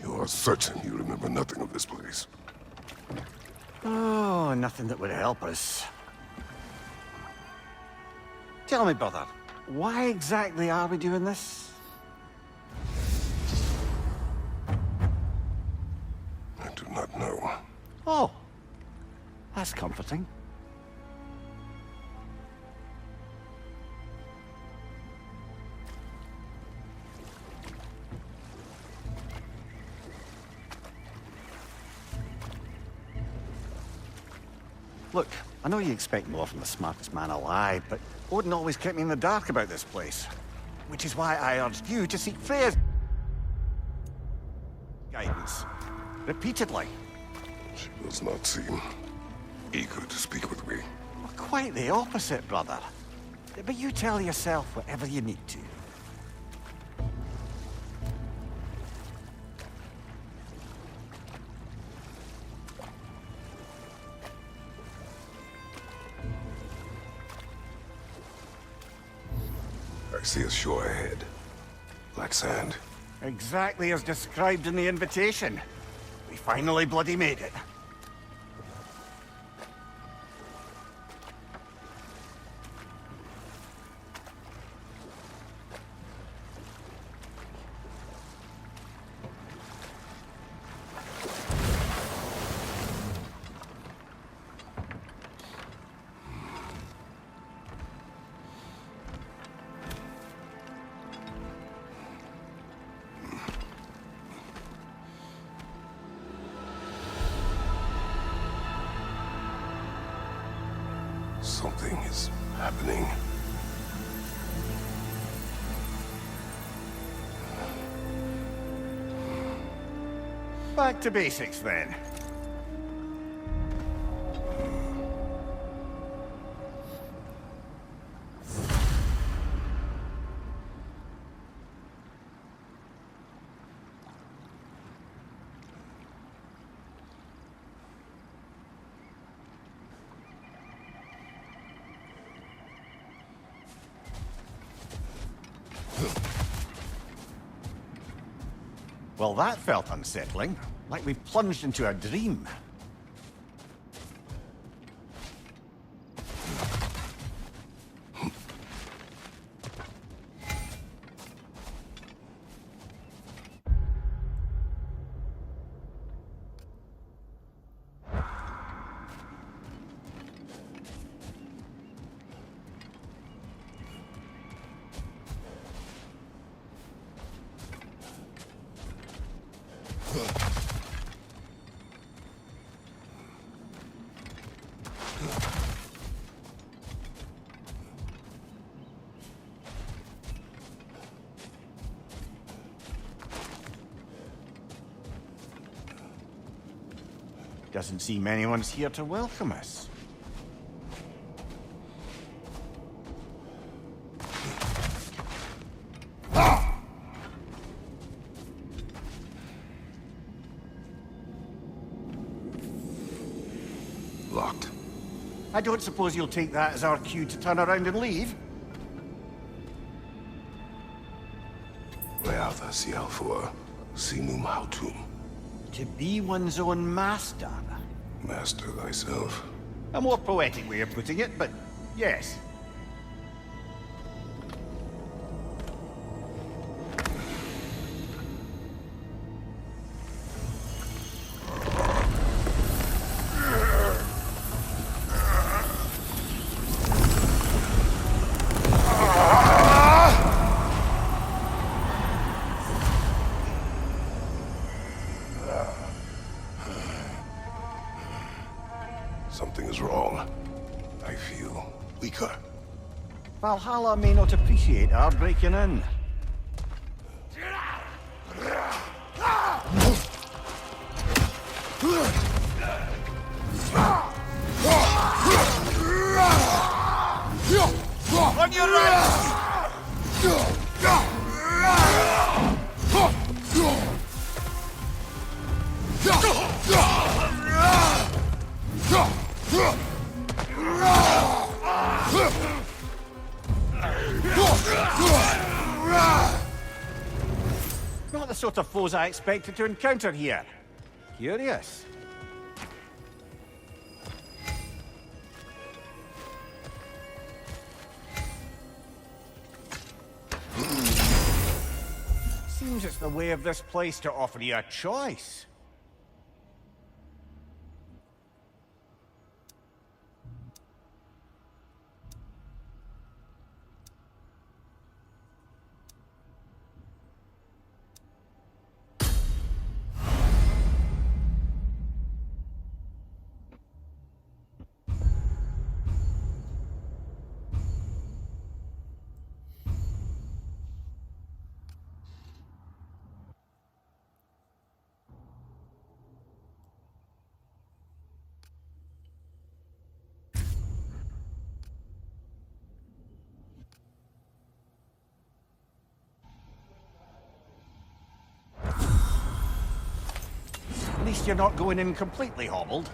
You are certain you remember nothing of this place? Oh, nothing that would help us. Tell me, brother, why exactly are we doing this? I do not know. Oh, that's comforting. Look, I know you expect more from the smartest man alive, but Odin always kept me in the dark about this place. Which is why I urged you to seek Freya's guidance. Repeatedly. She does not seem eager to speak with me. Well, quite the opposite, brother. But you tell yourself whatever you need to. I see a shore ahead. Black sand. Exactly as described in the invitation. We finally bloody made it. Something is happening. Back to basics, then. Well, that felt unsettling. Like we plunged into a dream. Doesn't seem anyone's here to welcome us. Locked. I don't suppose you'll take that as our cue to turn around and leave? Leatha Sialfur, Sinum Hautum. To be one's own master. Master thyself. A more poetic way of putting it, but yes. Something is wrong. I feel weaker. Valhalla may not appreciate our breaking in. On your right! Not the sort of foes I expected to encounter here. Curious. Seems it's the way of this place to offer you a choice. At least you're not going in completely hobbled.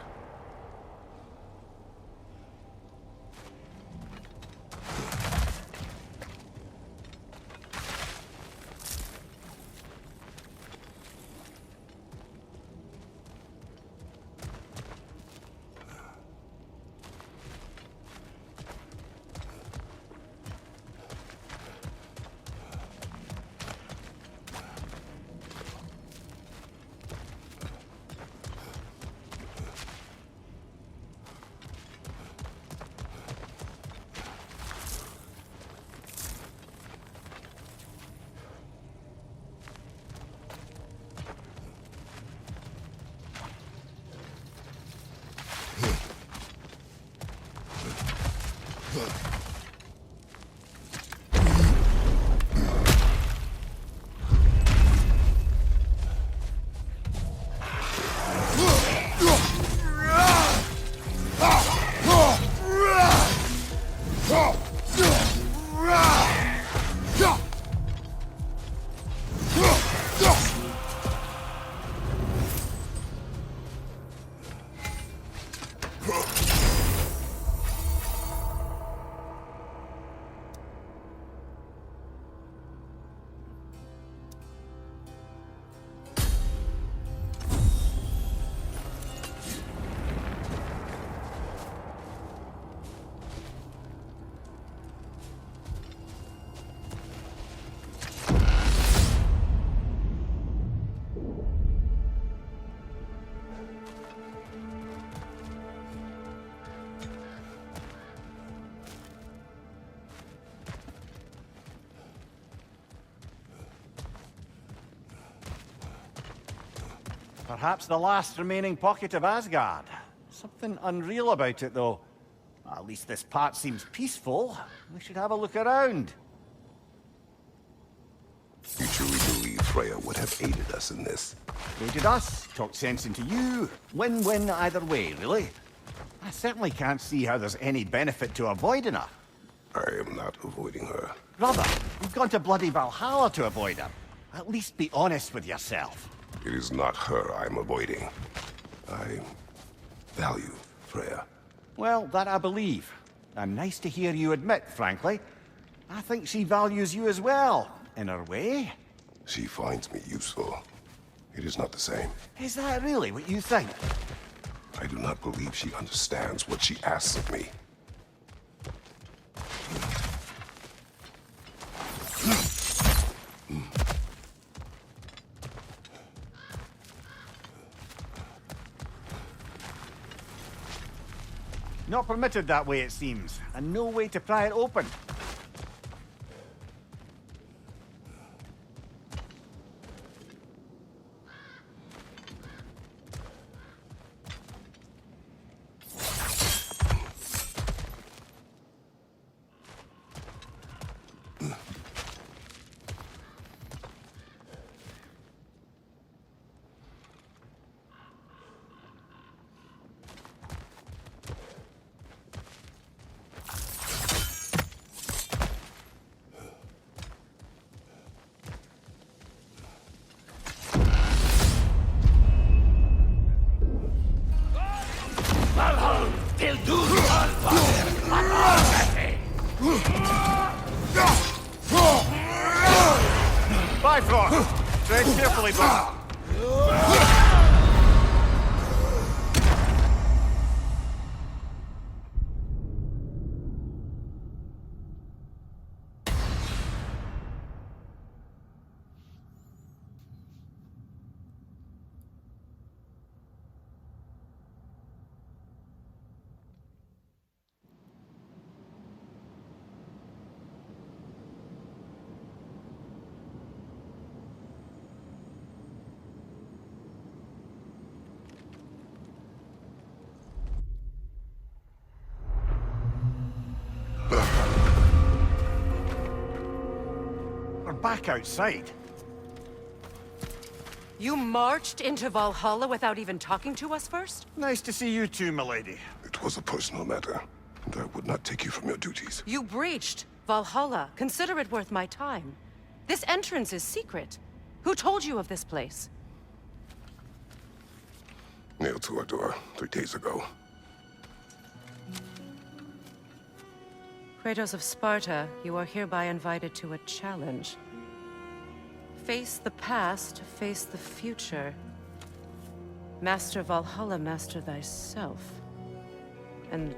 Perhaps the last remaining pocket of Asgard. Something unreal about it, though. At least this part seems peaceful. We should have a look around. You truly believe Freya would have aided us in this? Aided us, talked sense into you. Win-win either way, really. I certainly can't see how there's any benefit to avoiding her. I am not avoiding her. Brother, you've gone to bloody Valhalla to avoid her. At least be honest with yourself. It is not her I'm avoiding. I value Freya. Well, that I believe. And nice to hear you admit, frankly. I think she values you as well, in her way. She finds me useful. It is not the same. Is that really what you think? I do not believe she understands what she asks of me. Not permitted that way, it seems, and no way to pry it open. Bifrost! Tread carefully, brother. We're back outside. You marched into Valhalla without even talking to us first? Nice to see you too, milady. It was a personal matter, and I would not take you from your duties. You breached Valhalla. Consider it worth my time. This entrance is secret. Who told you of this place? Nailed to our door 3 days ago. Kratos of Sparta, you are hereby invited to a challenge. Face the past, face the future. Master Valhalla, master thyself. And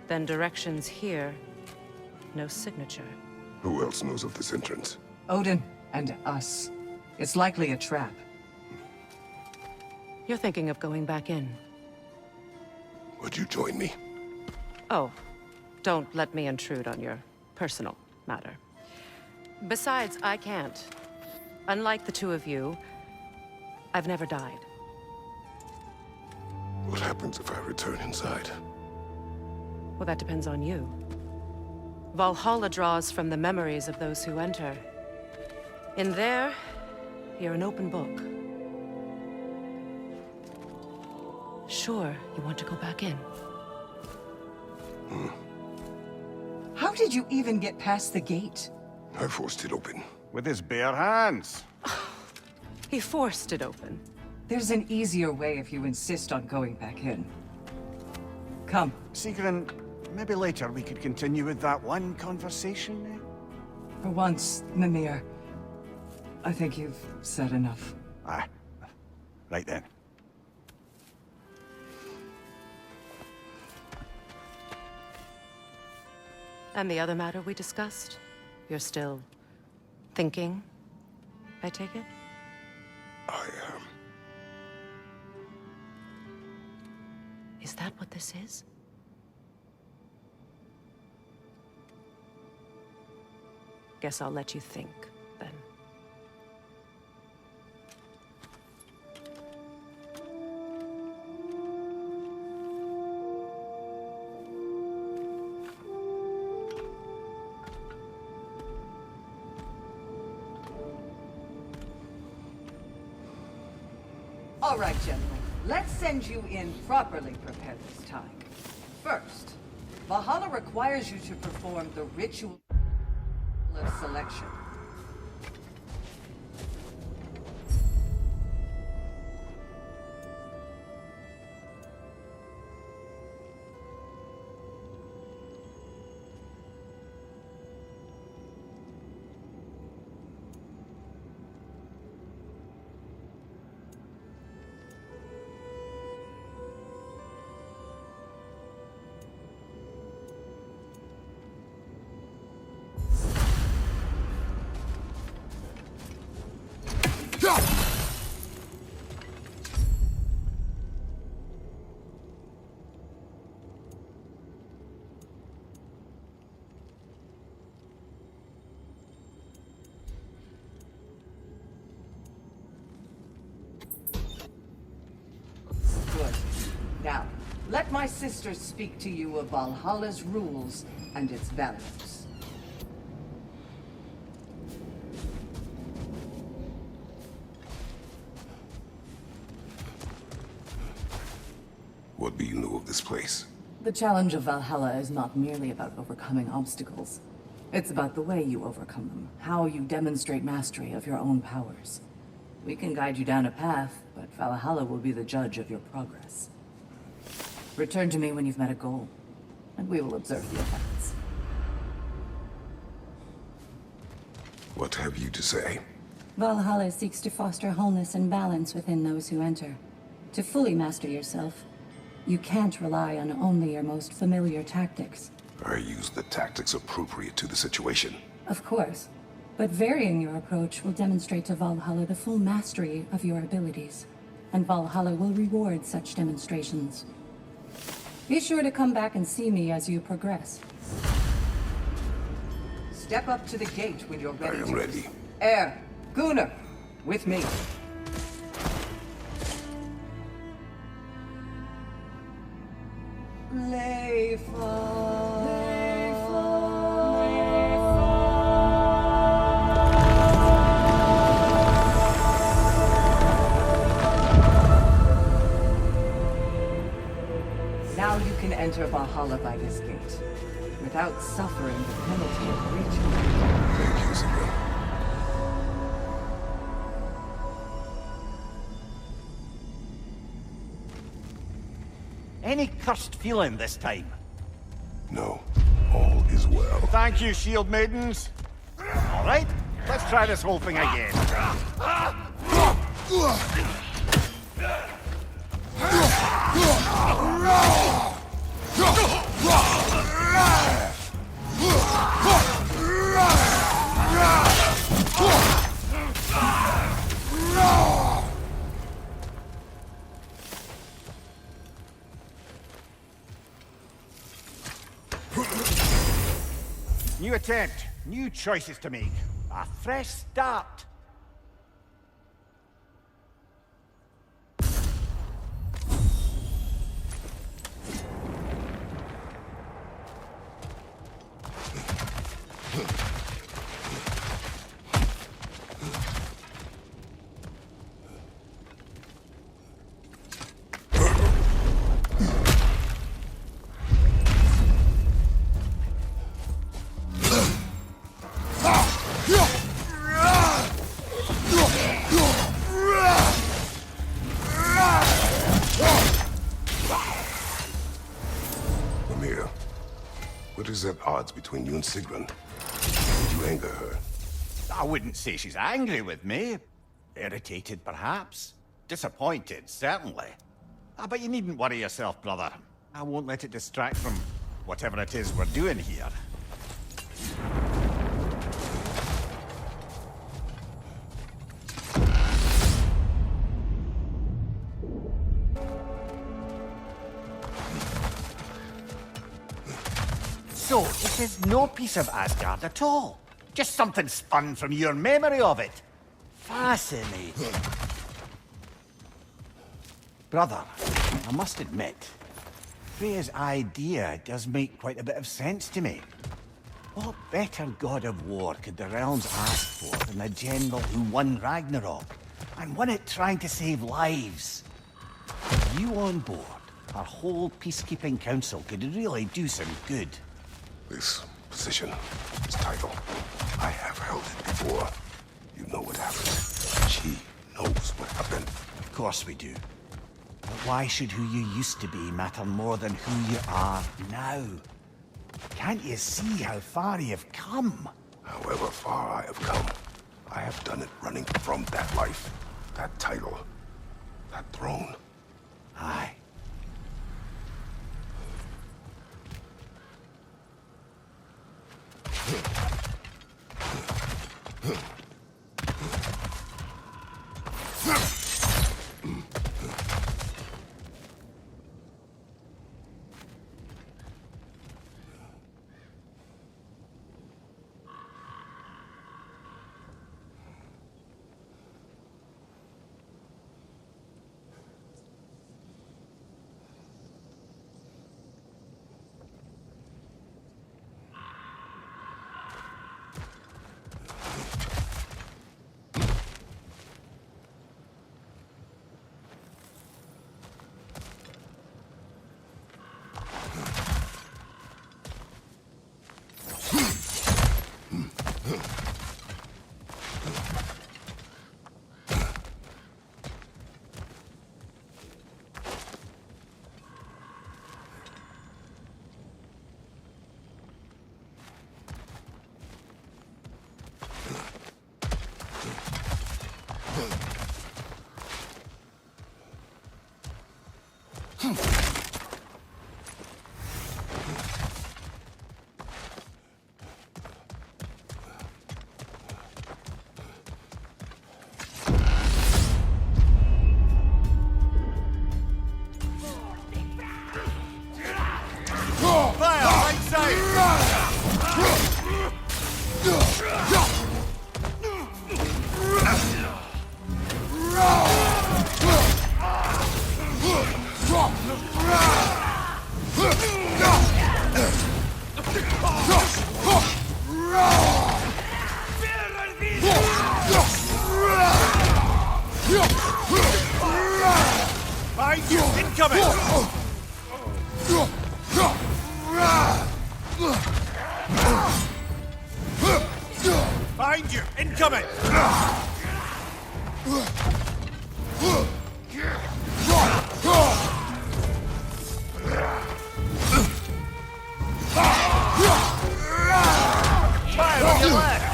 then directions here, no signature. Who else knows of this entrance? Odin and us. It's likely a trap. You're thinking of going back in. Would you join me? Oh, don't let me intrude on your personal matter. Besides, I can't. Unlike the two of you, I've never died. What happens if I return inside? Well, that depends on you. Valhalla draws from the memories of those who enter. In there, you're an open book. Sure, you want to go back in. How did you even get past the gate? I forced it open. With his bare hands. He forced it open. There's an easier way if you insist on going back in. Come. Sigrun, maybe later we could continue with that one conversation, eh? For once, Mimir, I think you've said enough. Ah, right then. And the other matter we discussed? You're still thinking, I take it? I am. Is that what this is? Guess I'll let you think, then. All right, gentlemen. Let's send you in properly prepared this time. First, Valhalla requires you to perform the ritual of selection. Good. Now, let my sisters speak to you of Valhalla's rules and its values. What do you know of this place? The challenge of Valhalla is not merely about overcoming obstacles. It's about the way you overcome them, how you demonstrate mastery of your own powers. We can guide you down a path, but Valhalla will be the judge of your progress. Return to me when you've met a goal, and we will observe the effects. What have you to say? Valhalla seeks to foster wholeness and balance within those who enter. To fully master yourself, you can't rely on only your most familiar tactics. I use the tactics appropriate to the situation. Of course, but varying your approach will demonstrate to Valhalla the full mastery of your abilities, and Valhalla will reward such demonstrations. Be sure to come back and see me as you progress. Step up to the gate when you're ready. I am ready. Air, Gunnar, with me. Now you can enter Valhalla by this gate, without suffering the penalty of breaching it. Thank you, Sigrun. Any cursed feeling this time? No, all is well. Thank you, shield maidens. All right, let's try this whole thing again. New attempt, new choices to make. A fresh start. Mimir, what is at odds between you and Sigrun? Did you anger her? I wouldn't say she's angry with me. Irritated, perhaps. Disappointed, certainly. But you needn't worry yourself, brother. I won't let it distract from whatever it is we're doing here. So, it is no piece of Asgard at all. Just something spun from your memory of it. Fascinating. Brother, I must admit, Freya's idea does make quite a bit of sense to me. What better god of war could the realms ask for than a general who won Ragnarok, and won it trying to save lives? With you on board, our whole peacekeeping council could really do some good. This position, this title, I have held it before. You know what happened. She knows what happened. Of course we do. But why should who you used to be matter more than who you are now? Can't you see how far you've come? However far I have come, I have done it running from that life, that title, that throne. Aye. Incoming! Fire on your left!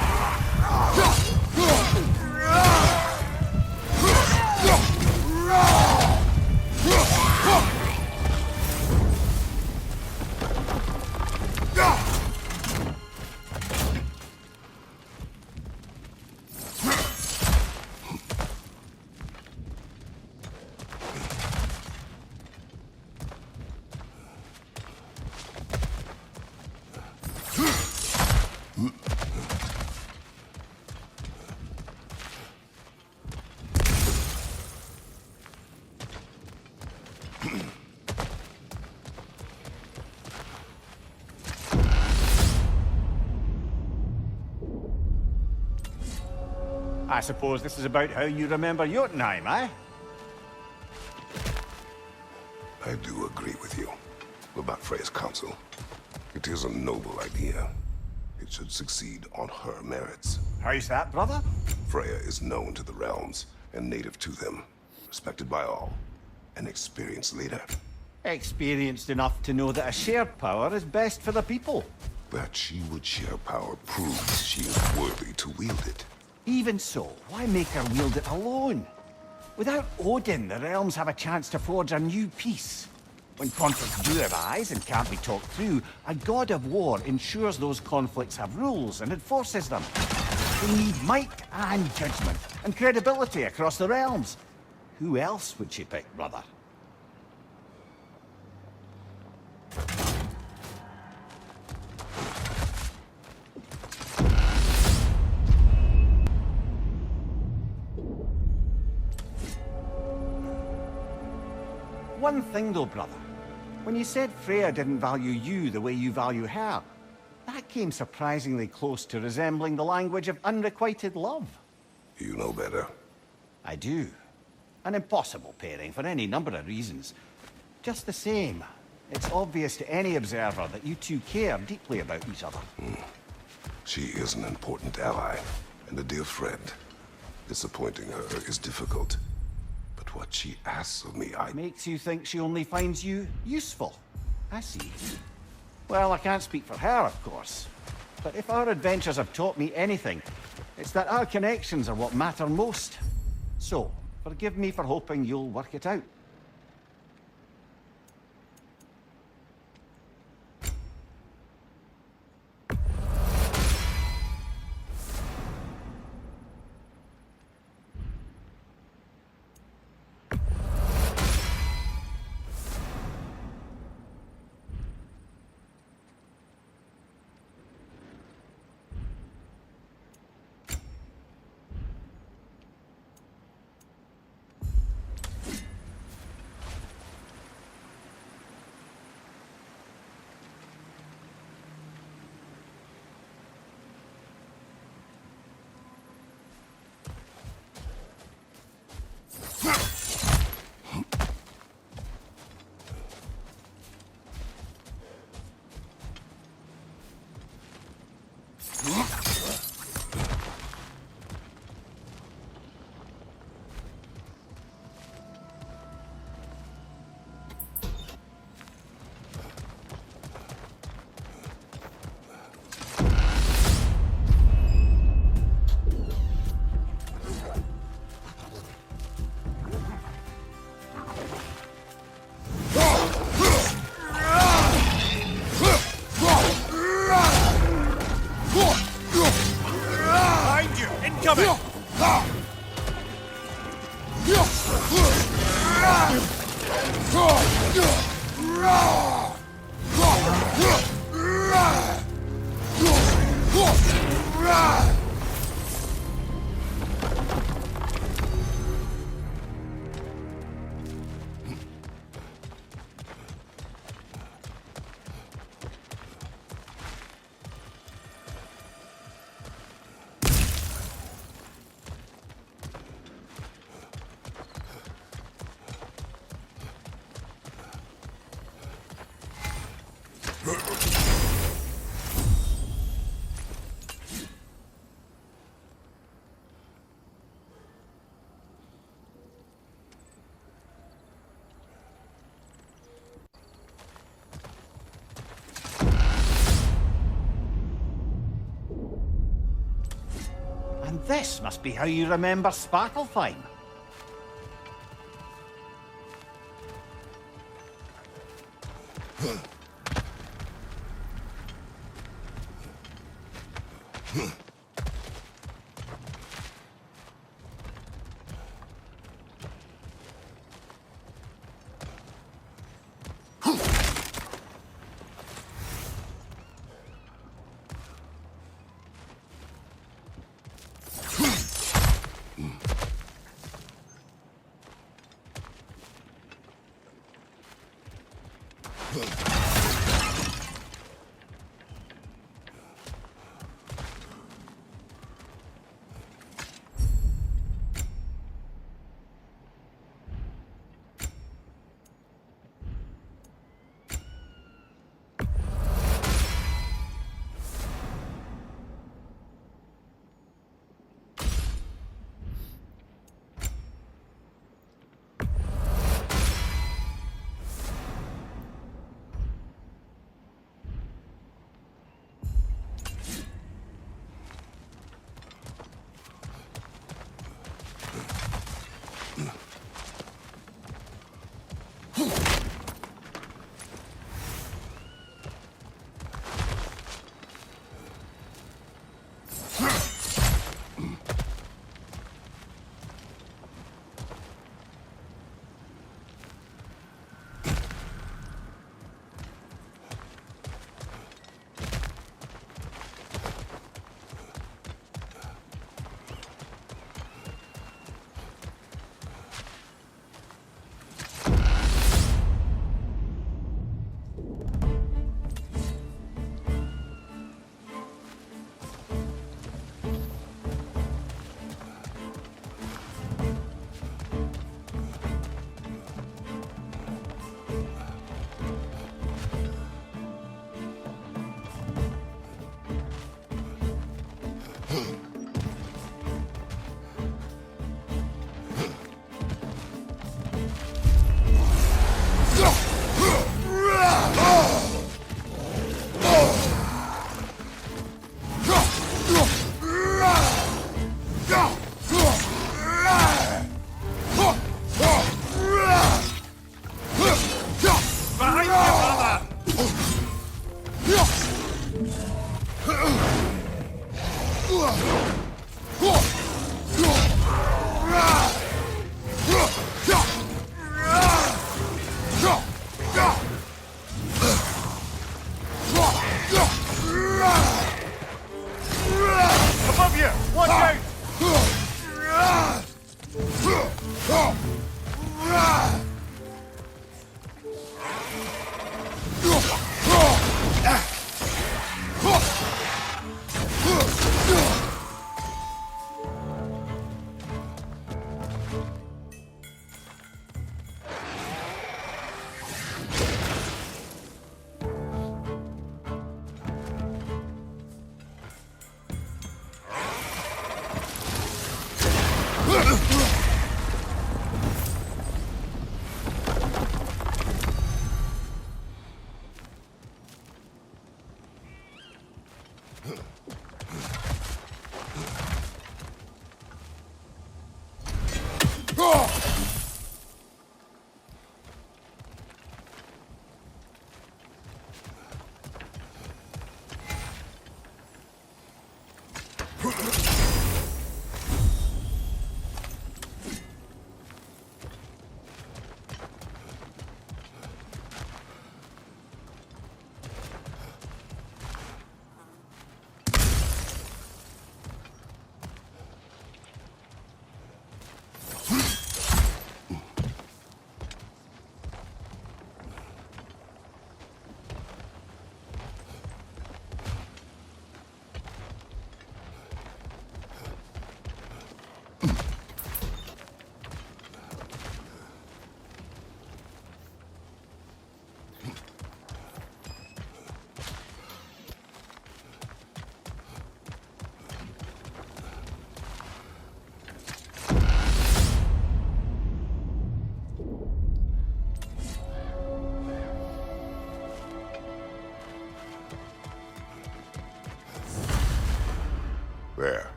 I suppose this is about how you remember Jotunheim, eh? I do agree with you about Freya's council. It is a noble idea. It should succeed on her merits. How's that, brother? Freya is known to the realms and native to them, respected by all, an experienced leader. Experienced enough to know that a shared power is best for the people. That she would share power proves she is worthy to wield it. Even so, why make her wield it alone? Without Odin, the realms have a chance to forge a new peace. When conflicts do arise and can't be talked through, a god of war ensures those conflicts have rules and enforces them. They need might and judgment, and credibility across the realms. Who else would she pick, brother? One thing though, brother. When you said Freya didn't value you the way you value her, that came surprisingly close to resembling the language of unrequited love. You know better. I do. An impossible pairing for any number of reasons. Just the same, it's obvious to any observer that you two care deeply about each other. She is an important ally and a dear friend. Disappointing her is difficult. But what she asks of me, Makes you think she only finds you useful. I see. Well, I can't speak for her, of course. But if our adventures have taught me anything, it's that our connections are what matter most. So, forgive me for hoping you'll work it out. This must be how you remember Sparklefime.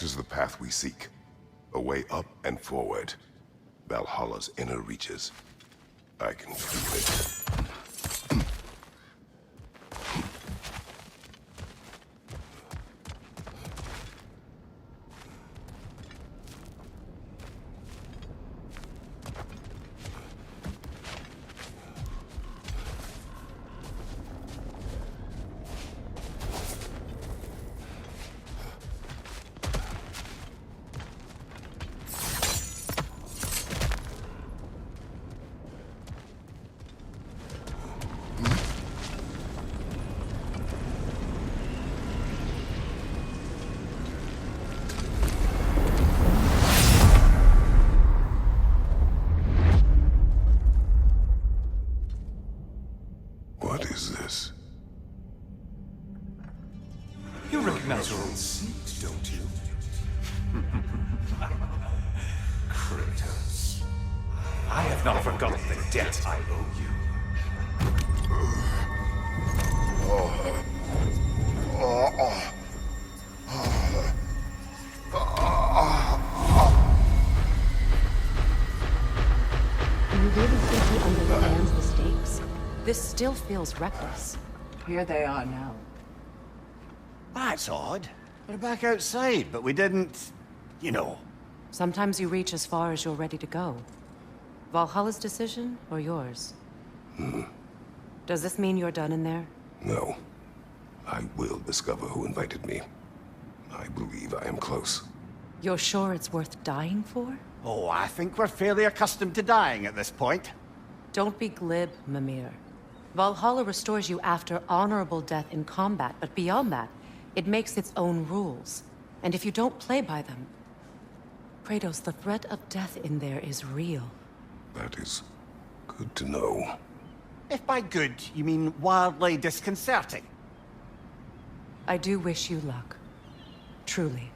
That is the path we seek. A way up and forward. Valhalla's inner reaches. I can feel it. What is this? You recognize your own seat, don't you? Kratos. I have not forgotten the debt I owe you. You really think he understands the stakes? This still feels reckless. Here they are now. That's odd. We're back outside, but we didn't... you know. Sometimes you reach as far as you're ready to go. Valhalla's decision, or yours? Does this mean you're done in there? No. I will discover who invited me. I believe I am close. You're sure it's worth dying for? Oh, I think we're fairly accustomed to dying at this point. Don't be glib, Mimir. Valhalla restores you after honorable death in combat, but beyond that, it makes its own rules. And if you don't play by them... Kratos, the threat of death in there is real. That is good to know. If by good, you mean wildly disconcerting. I do wish you luck. Truly.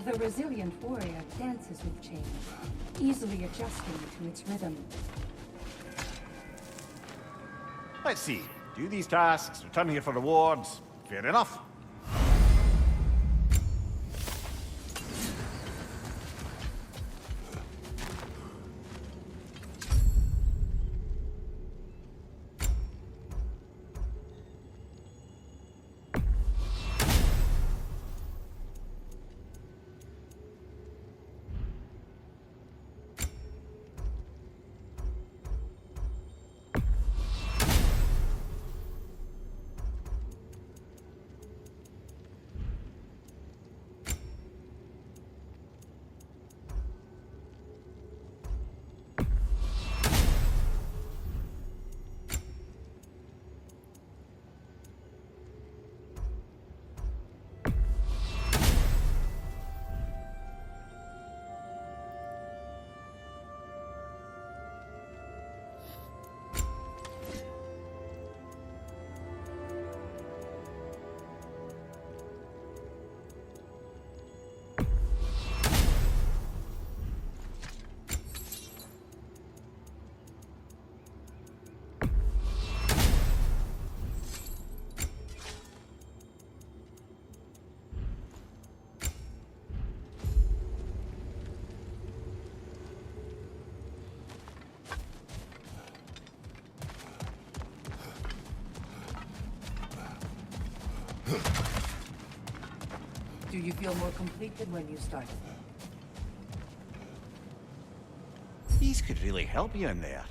The resilient warrior dances with change, easily adjusting to its rhythm. Let's see. Do these tasks, return here for rewards. Fair enough. Do you feel more complete than when you started? These could really help you in there.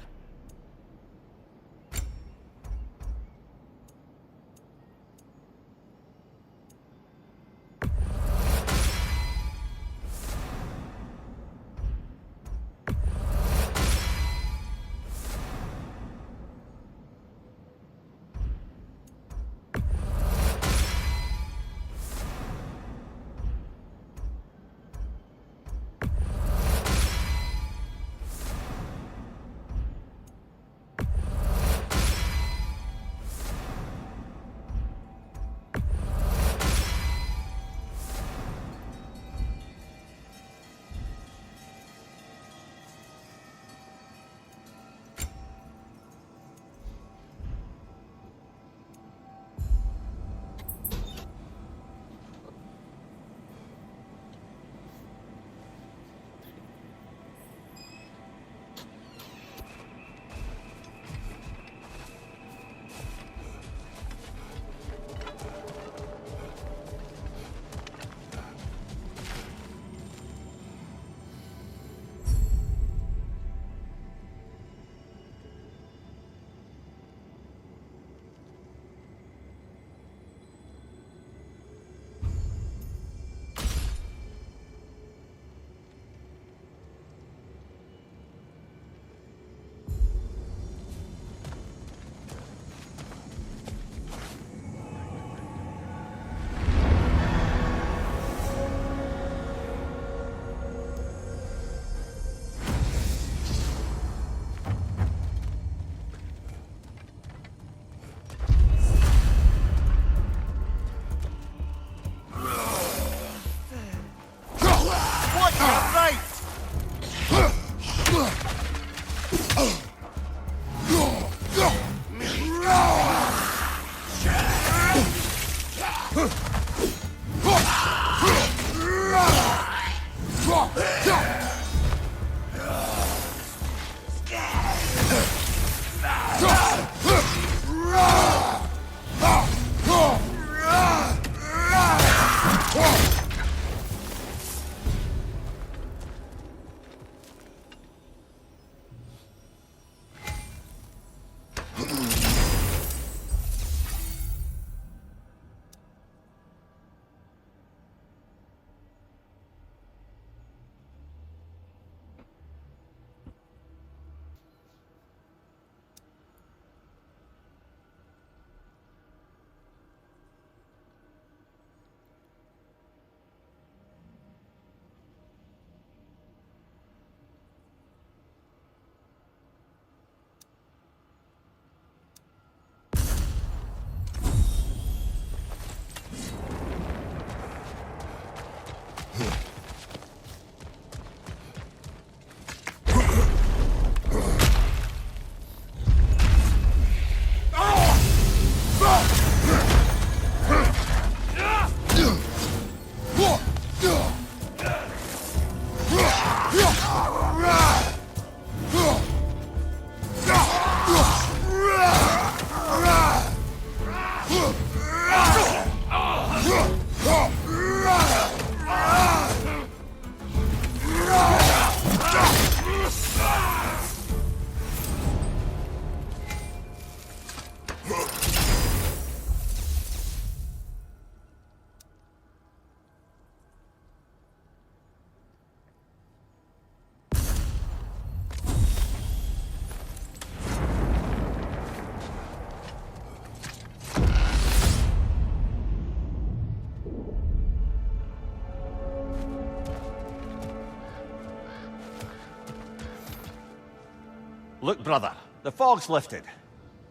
Look, brother, the fog's lifted.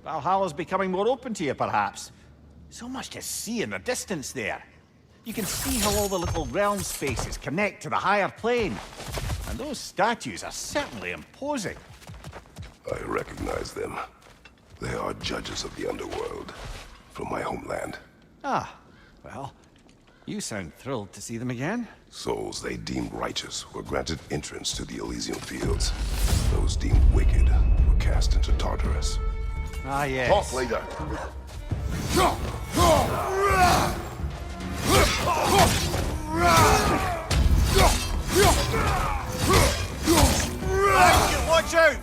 Valhalla's becoming more open to you, perhaps. So much to see in the distance there. You can see how all the little realm spaces connect to the higher plane. And those statues are certainly imposing. I recognize them. They are judges of the underworld, from my homeland. Ah, well, you sound thrilled to see them again. Souls they deemed righteous were granted entrance to the Elysian fields. Those deemed wicked were cast into Tartarus. Ah, yes. Talk later. Watch out!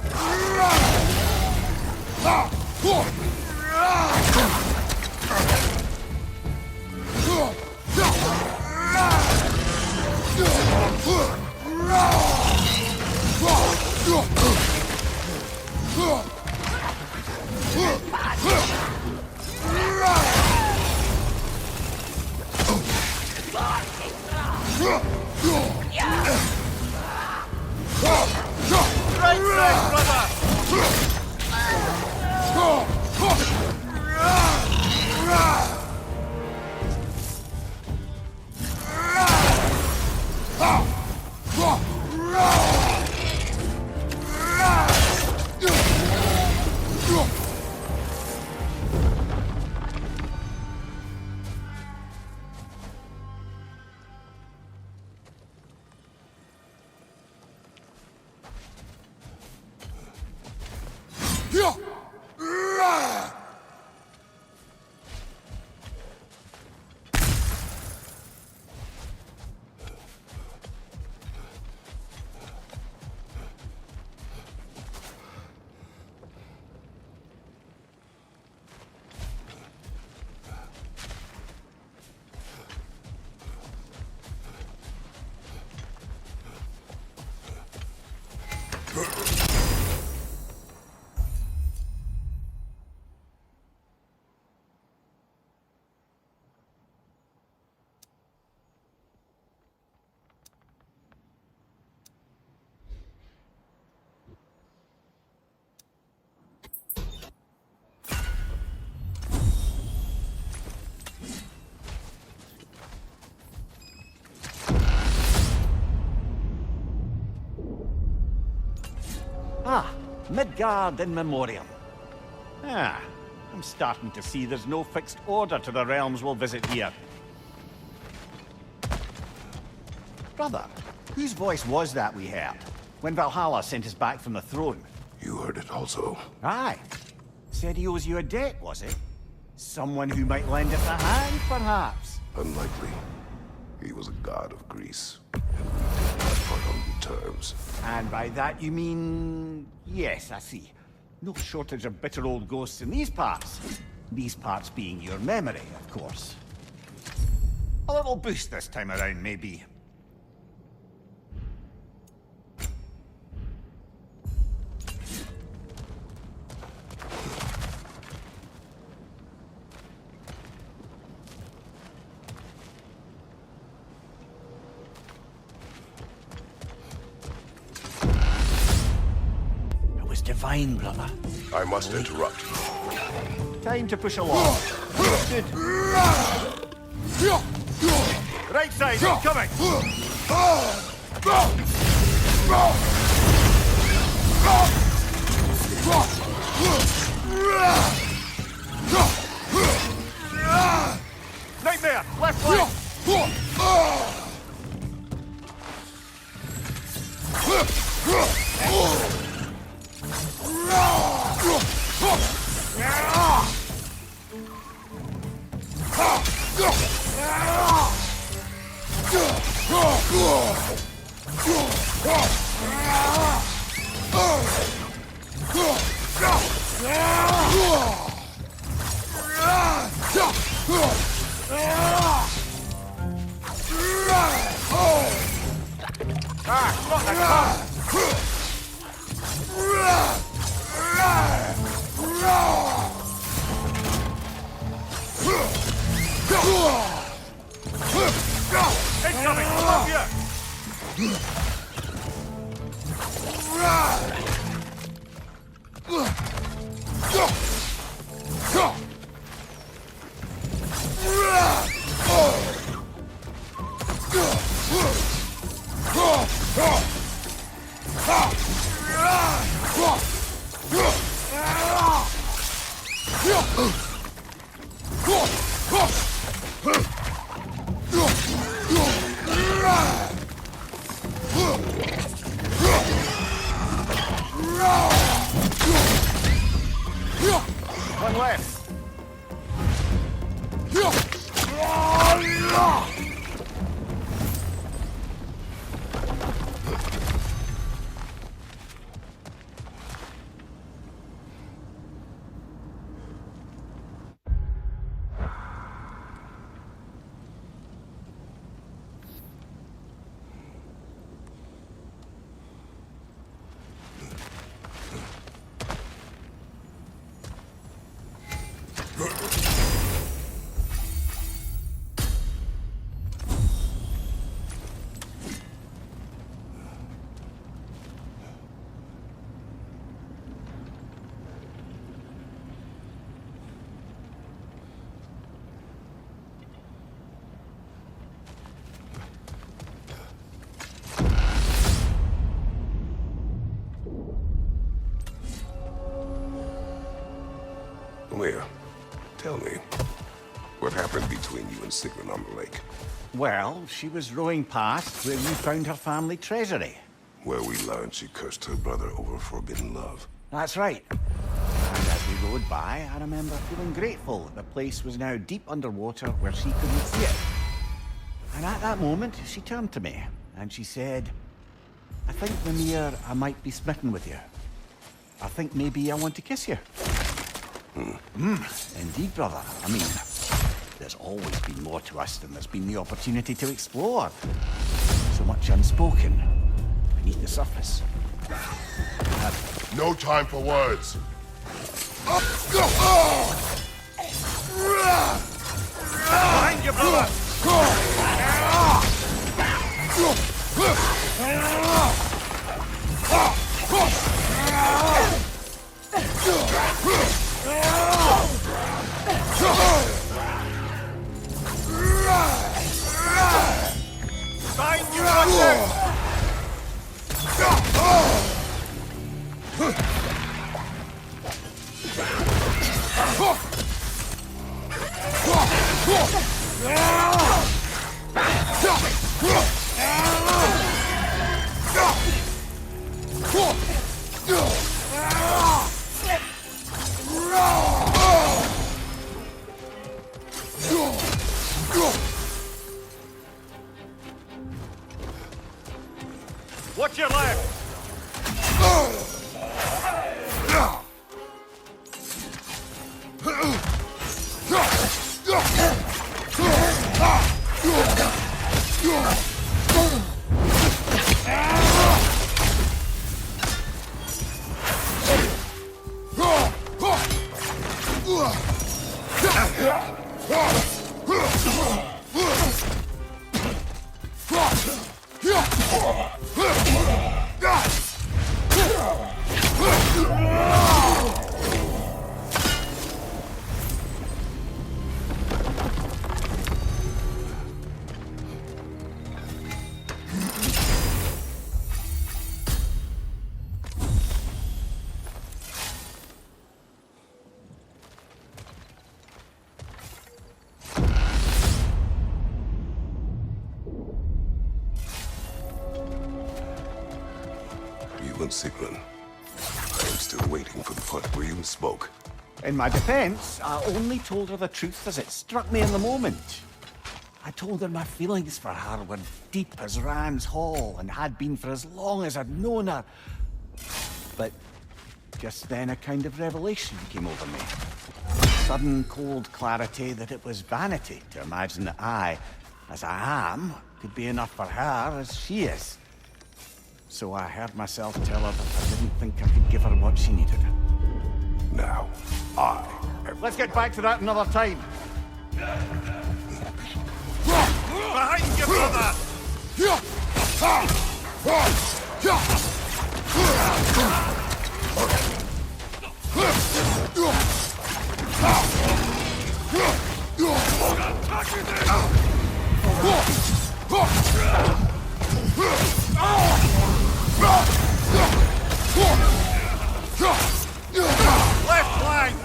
Right side, brother! Ah, Midgard in Memoriam. Ah, I'm starting to see there's no fixed order to the realms we'll visit here. Brother, whose voice was that we heard when Valhalla sent us back from the throne? You heard it also. Aye. Said he owes you a debt, was it? Someone who might lend us a hand, perhaps? Unlikely. He was a god of Greece. Not on good terms. And by that you mean... Yes, I see. No shortage of bitter old ghosts in these parts. These parts being your memory, of course. A little boost this time around, maybe. Divine, brother. I must interrupt. Time to push along. Understood. Right side, incoming! Nightmare! Left flank! Incoming! Above you! happened between you and Sigrun on the lake? Well, she was rowing past where you found her family treasury. Where we learned she cursed her brother over forbidden love. That's right. And as we rode by, I remember feeling grateful that the place was now deep underwater where she couldn't see it. And at that moment, she turned to me, and she said, I think, Mimir, I might be smitten with you. I think maybe I want to kiss you. Indeed, brother. I mean, there's always been more to us than there's been the opportunity to explore. So much unspoken beneath the surface. No time for words. Behind you, brother! Behind you, brother! Watch your left! You and Sigrun. I am still waiting for the part where you spoke. In my defense, I only told her the truth as it struck me in the moment. I told her my feelings for her were deep as Rand's Hall and had been for as long as I'd known her. But just then a kind of revelation came over me. Sudden cold clarity that it was vanity to imagine that I, as I am, could be enough for her as she is. So I heard myself tell her that I didn't think I could give her what she needed. Now, I have... Let's get back to that another time. Behind you, brother! Left flank!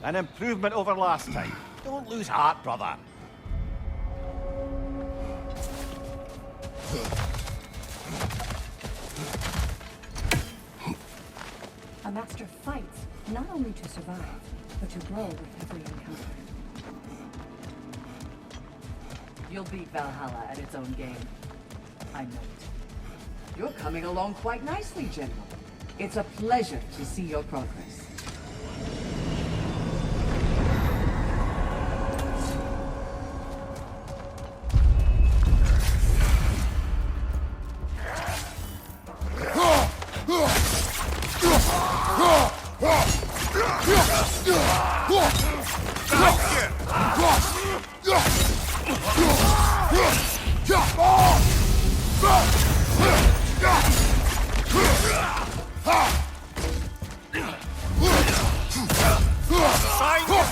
An improvement over last time. Don't lose heart, brother. A master fights not only to survive, but to grow with every encounter. You'll beat Valhalla at its own game. I know it. You're coming along quite nicely, General. It's a pleasure to see your progress.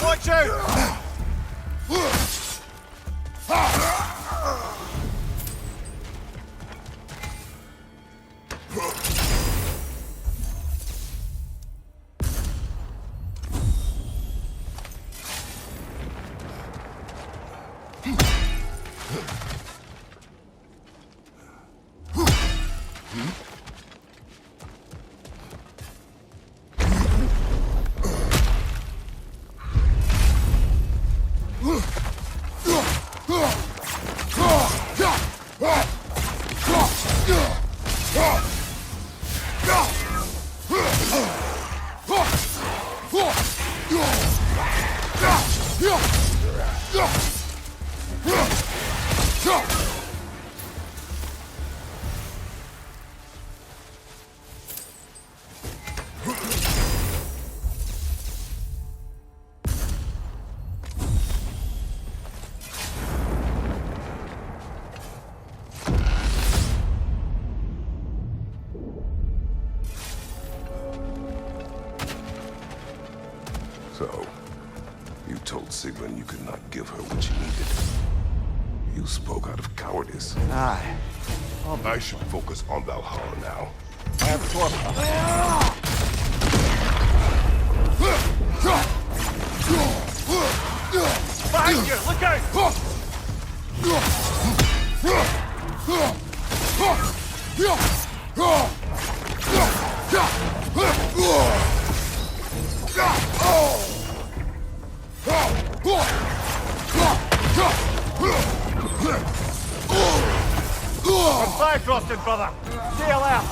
Watch out! So, you told Sigrun you could not give her what she needed. You spoke out of cowardice. Aye. I should focus on Valhalla now. Of course. Behind you! Look out! I'm Bifrosted, brother! Sail out!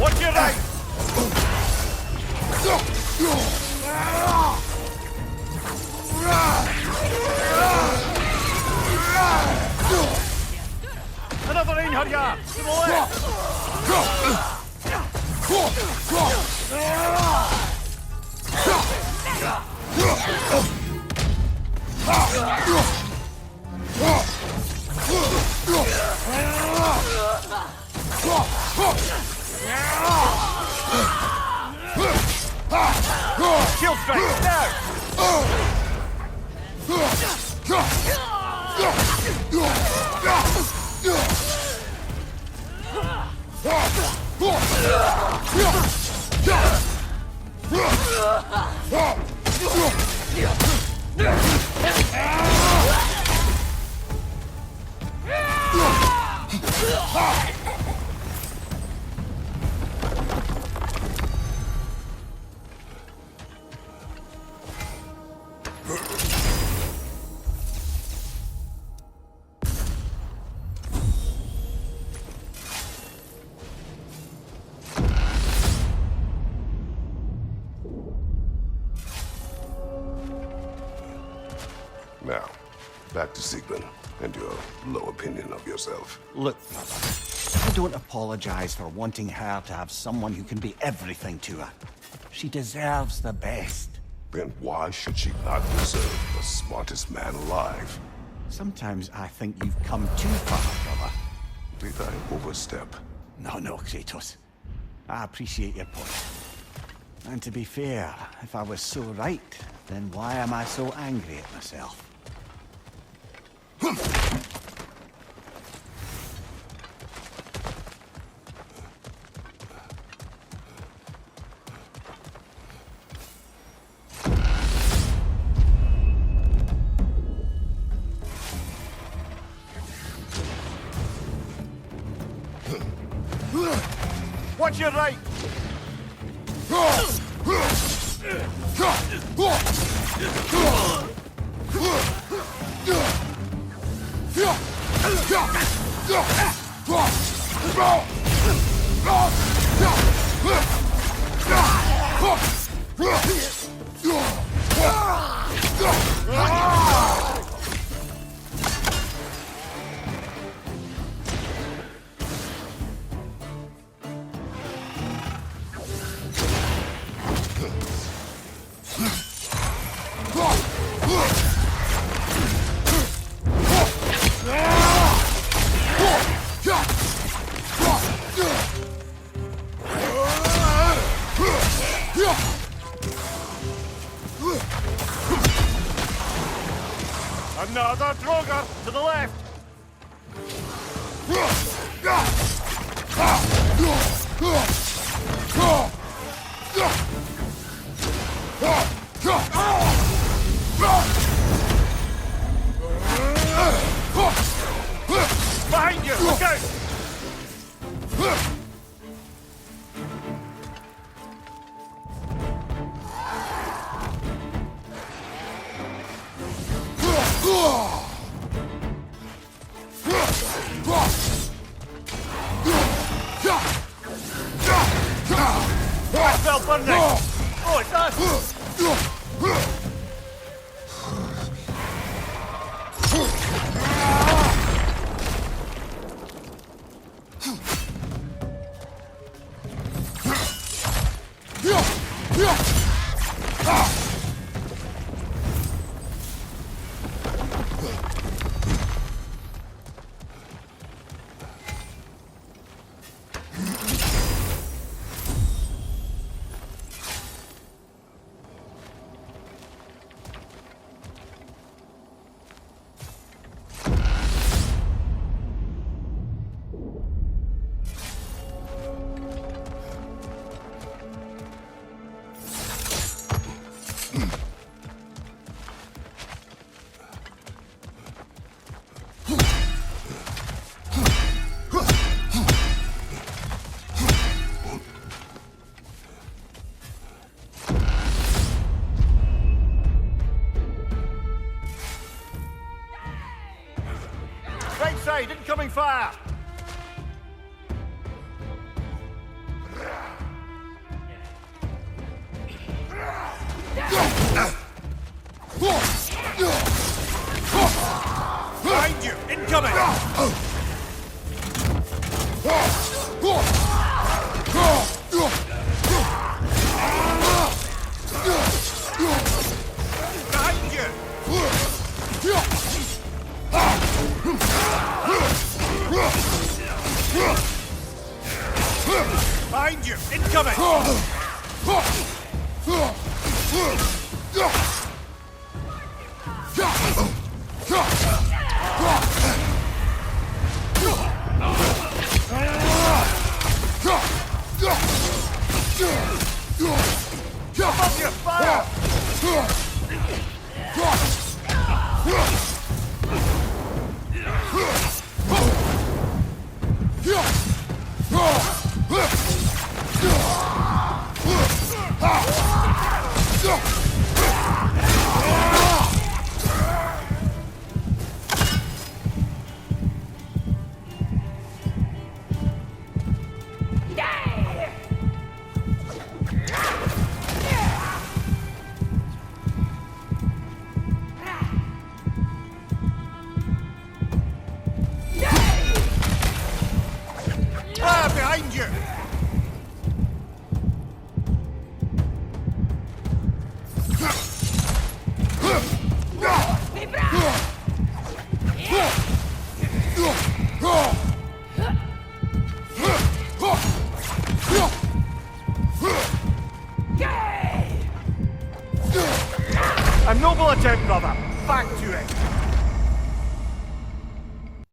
Watch your right! Another in her yard! To the left! Kill strike, now! Now, back to Sigrun and your low opinion of yourself. Look, brother, I don't apologize for wanting her to have someone who can be everything to her. She deserves the best. Then why should she not deserve the smartest man alive? Sometimes I think you've come too far, brother. Did I overstep? No, Kratos. I appreciate your point. And to be fair, if I was so right, then why am I so angry at myself? Watch your right! Another Droger to the left! Behind you! Look out! Well, burning! Oh, it's us! Right side, incoming fire! Behind you, incoming! Behind you! Behind you! Incoming! Above you! Fire! Fire behind you! A noble attempt, brother. Back to it.